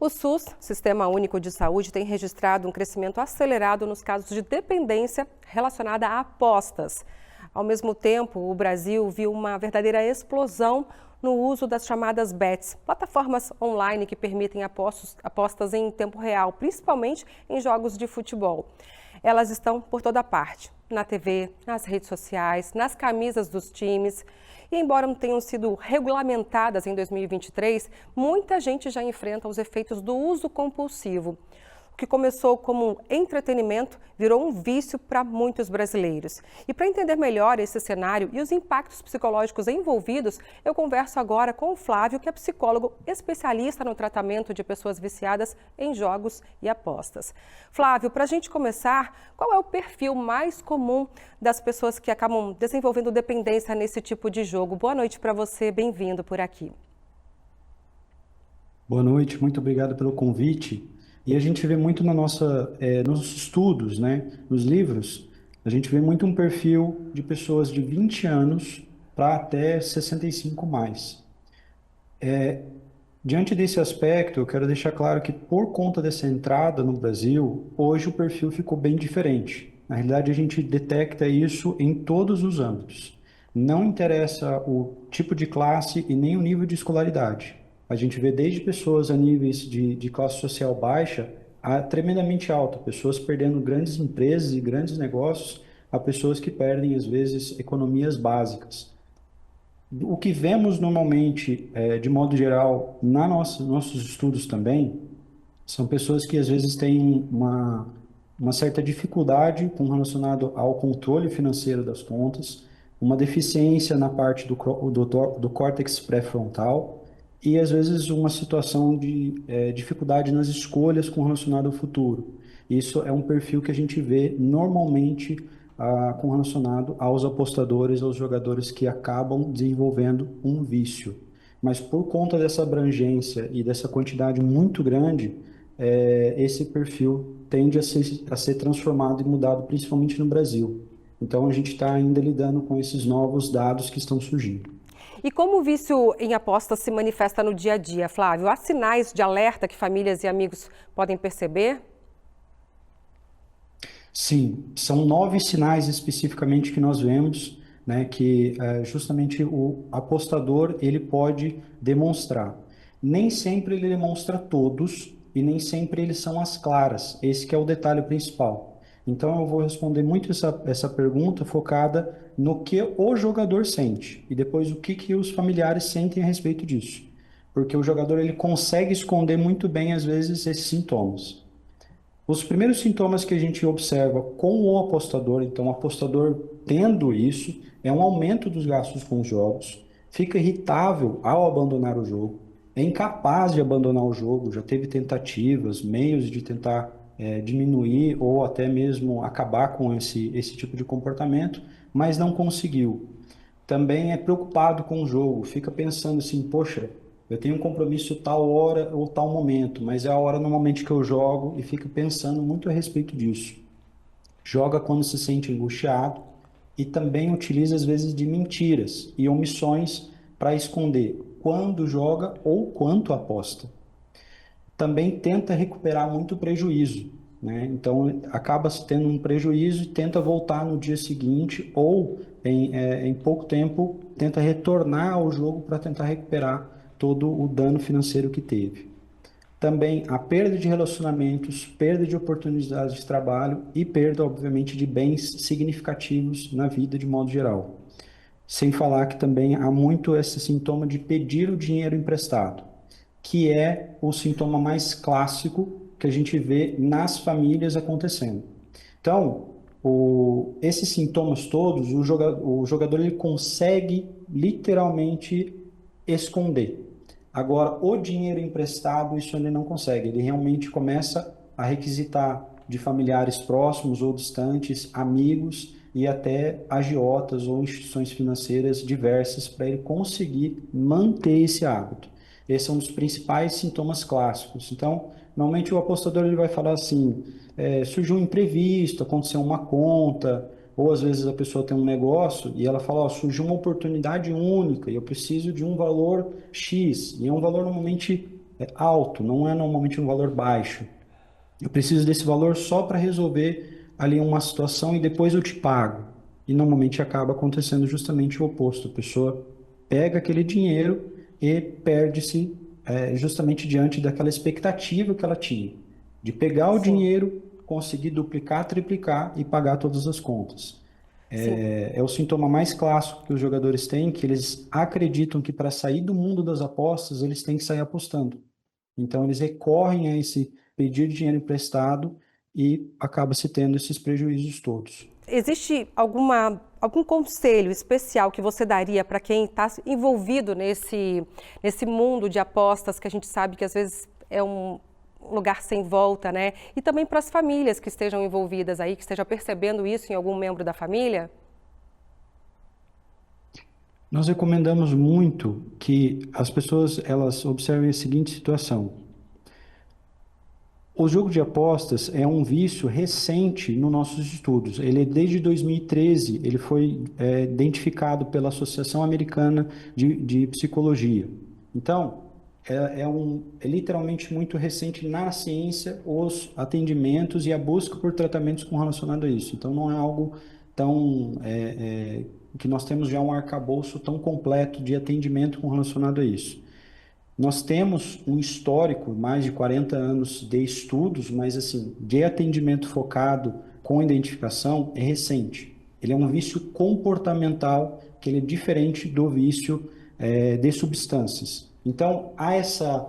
O SUS, Sistema Único de Saúde, tem registrado um crescimento acelerado nos casos de dependência relacionada a apostas. Ao mesmo tempo, o Brasil viu uma verdadeira explosão no uso das chamadas bets, plataformas online que permitem apostas em tempo real, principalmente em jogos de futebol. Elas estão por toda parte, na TV, nas redes sociais, nas camisas dos times. E embora não tenham sido regulamentadas em 2023, muita gente já enfrenta os efeitos do uso compulsivo. O que começou como entretenimento virou um vício para muitos brasileiros. E para entender melhor esse cenário e os impactos psicológicos envolvidos, eu converso agora com o Flávio, que é psicólogo especialista no tratamento de pessoas viciadas em jogos e apostas. Flávio, para a gente começar, qual é o perfil mais comum das pessoas que acabam desenvolvendo dependência nesse tipo de jogo? Boa noite para você, bem-vindo por aqui. Boa noite, muito obrigado pelo convite. E a gente vê muito nos estudos, né, nos livros, a gente vê muito um perfil de pessoas de 20 anos para até 65 mais. Diante desse aspecto, eu quero deixar claro que por conta dessa entrada no Brasil, hoje o perfil ficou bem diferente. Na realidade, a gente detecta isso em todos os âmbitos. Não interessa o tipo de classe e nem o nível de escolaridade. A gente vê desde pessoas a níveis de classe social baixa a tremendamente alta, pessoas perdendo grandes empresas e grandes negócios a pessoas que perdem, às vezes, economias básicas. O que vemos normalmente, de modo geral, nossos estudos também, são pessoas que às vezes têm uma certa dificuldade com relacionado ao controle financeiro das contas, uma deficiência na parte do córtex pré-frontal e às vezes uma situação de dificuldade nas escolhas com relacionado ao futuro. Isso é um perfil que a gente vê normalmente com relacionado aos apostadores, aos jogadores que acabam desenvolvendo um vício. Mas por conta dessa abrangência e dessa quantidade muito grande, esse perfil tende a ser transformado e mudado, principalmente no Brasil. Então, a gente está ainda lidando com esses novos dados que estão surgindo. E como o vício em apostas se manifesta no dia a dia, Flávio? Há sinais de alerta que famílias e amigos podem perceber? Sim, são 9 sinais especificamente que nós vemos, né, que justamente o apostador ele pode demonstrar. Nem sempre ele demonstra todos e nem sempre eles são as claras. Esse que é o detalhe principal. Então eu vou responder muito essa pergunta focada no que o jogador sente e depois o que os familiares sentem a respeito disso. Porque o jogador ele consegue esconder muito bem às vezes esses sintomas. Os primeiros sintomas que a gente observa com o apostador, então o apostador tendo isso, é um aumento dos gastos com os jogos, fica irritável ao abandonar o jogo, é incapaz de abandonar o jogo, já teve tentativas, meios de tentar diminuir ou até mesmo acabar com esse tipo de comportamento, mas não conseguiu. Também é preocupado com o jogo, fica pensando assim, poxa, eu tenho um compromisso tal hora ou tal momento, mas é a hora normalmente que eu jogo e fica pensando muito a respeito disso. Joga quando se sente angustiado e também utiliza às vezes de mentiras e omissões para esconder quando joga ou quanto aposta. Também tenta recuperar muito prejuízo, né? Então acaba se tendo um prejuízo e tenta voltar no dia seguinte ou em pouco tempo tenta retornar ao jogo para tentar recuperar todo o dano financeiro que teve. Também a perda de relacionamentos, perda de oportunidades de trabalho e perda, obviamente, de bens significativos na vida de modo geral. Sem falar que também há muito esse sintoma de pedir o dinheiro emprestado, que é o sintoma mais clássico que a gente vê nas famílias acontecendo. Então, esses sintomas todos, o jogador ele consegue literalmente esconder. Agora, o dinheiro emprestado, isso ele não consegue. Ele realmente começa a requisitar de familiares próximos ou distantes, amigos e até agiotas ou instituições financeiras diversas para ele conseguir manter esse hábito. Esse é um dos principais sintomas clássicos. Então, normalmente o apostador ele vai falar assim, surgiu um imprevisto, aconteceu uma conta, ou às vezes a pessoa tem um negócio e ela fala, ó, surgiu uma oportunidade única e eu preciso de um valor X. E é um valor normalmente alto, não é normalmente um valor baixo. Eu preciso desse valor só para resolver ali uma situação e depois eu te pago. E normalmente acaba acontecendo justamente o oposto. A pessoa pega aquele dinheiro e perde-se justamente diante daquela expectativa que ela tinha, de pegar o Sim, dinheiro, conseguir duplicar, triplicar e pagar todas as contas. sim. É o sintoma mais clássico que os jogadores têm, que eles acreditam que para sair do mundo das apostas, eles têm que sair apostando. Então, eles recorrem a esse pedir dinheiro emprestado e acaba se tendo esses prejuízos todos. Existe algum conselho especial que você daria para quem está envolvido nesse mundo de apostas que a gente sabe que às vezes é um lugar sem volta, né? E também para as famílias que estejam envolvidas aí, que estejam percebendo isso em algum membro da família? Nós recomendamos muito que as pessoas elas observem a seguinte situação. O jogo de apostas é um vício recente nos nossos estudos. Ele desde 2013, ele foi identificado pela Associação Americana de Psicologia. Então, é literalmente muito recente na ciência os atendimentos e a busca por tratamentos com relacionado a isso. Então, não é algo tão que nós temos já um arcabouço tão completo de atendimento com relacionado a isso. Nós temos um histórico, mais de 40 anos de estudos, mas assim, de atendimento focado com identificação é recente. Ele é um vício comportamental, que ele é diferente do vício de substâncias. Então, há essa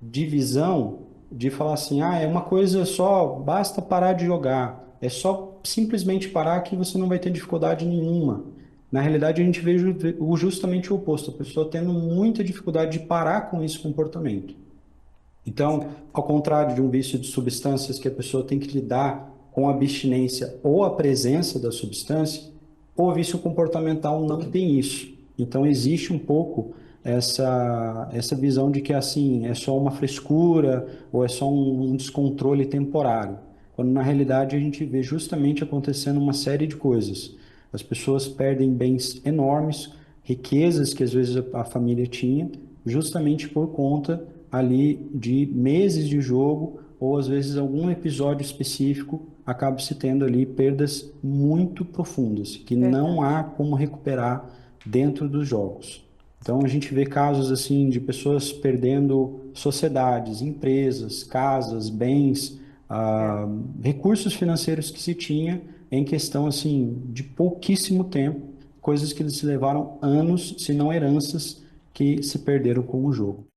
divisão de falar assim, é uma coisa só, basta parar de jogar, é só simplesmente parar que você não vai ter dificuldade nenhuma. Na realidade, a gente vê justamente o oposto, a pessoa tendo muita dificuldade de parar com esse comportamento. Então, Certo. ao contrário de um vício de substâncias que a pessoa tem que lidar com a abstinência ou a presença da substância, o vício comportamental não tem isso. Então, existe um pouco essa visão de que assim é só uma frescura ou é só um descontrole temporário, quando na realidade a gente vê justamente acontecendo uma série de coisas. As pessoas perdem bens enormes, riquezas que às vezes a família tinha, justamente por conta ali de meses de jogo ou às vezes algum episódio específico acaba se tendo ali perdas muito profundas que não Verdade. há como recuperar dentro dos jogos. Então a gente vê casos assim de pessoas perdendo sociedades, empresas, casas, bens, É. recursos financeiros que se tinha em questão assim de pouquíssimo tempo, coisas que eles levaram anos, se não heranças, que se perderam com o jogo.